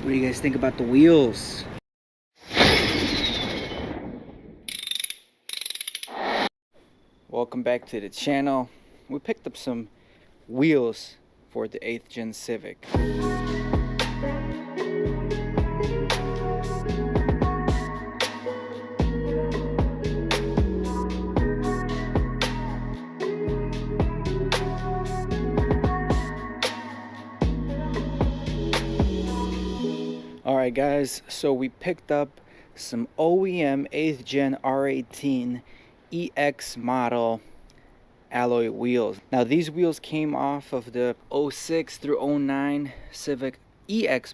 What do you guys think about the wheels? Welcome back to the channel. We picked up some wheels for the 8th gen Civic. Alright guys, so we picked up some OEM 8th gen R18 EX model alloy wheels. Now these wheels came off of the 06 through 09 Civic EX.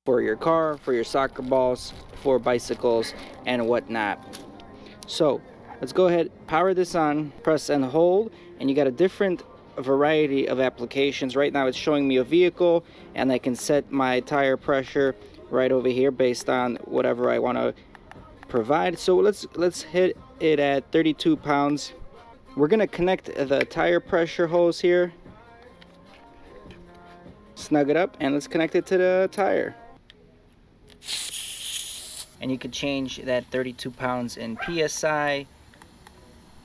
for your car, for your soccer balls, for bicycles, and whatnot. So let's go ahead, power this on, press and hold, and you got a different variety of applications. Right now it's showing me a vehicle, and I can set my tire pressure right over here based on whatever I want to provide. So let's hit it at 32 pounds. We're gonna connect the tire pressure hose here, snug it up, and let's connect it to the tire. And you could change that 32 pounds in PSI,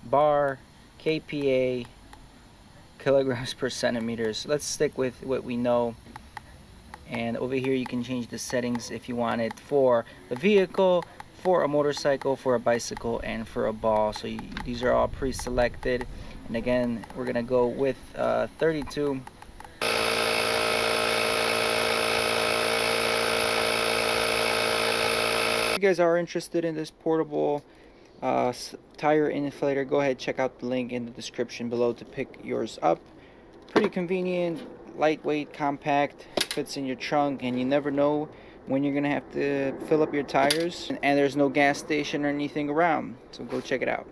bar, kPa, kilograms per centimeters. Let's stick with what we know. And over here you can change the settings if you want it for the vehicle, for a motorcycle, for a bicycle, and for a ball. So these are all pre-selected. And again, we're gonna go with 32. If you guys are interested in this portable tire inflator, go ahead, check out the link in the description below to pick yours up. Pretty convenient, lightweight, compact, fits in your trunk, and you never know when you're gonna have to fill up your tires, and there's no gas station or anything around, so go check it out.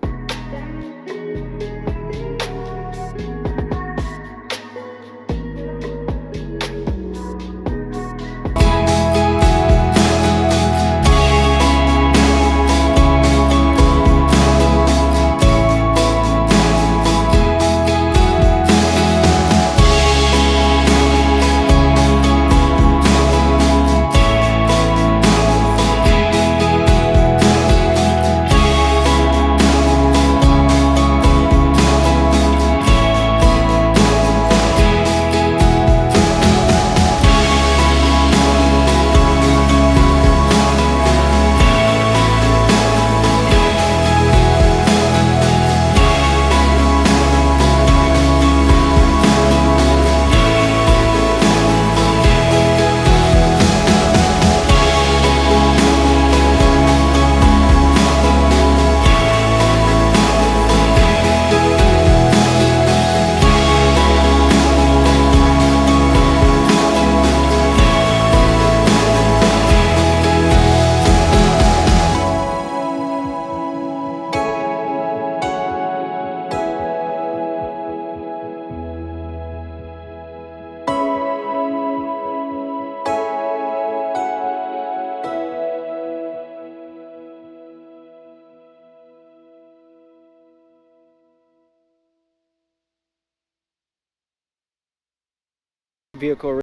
Vehicle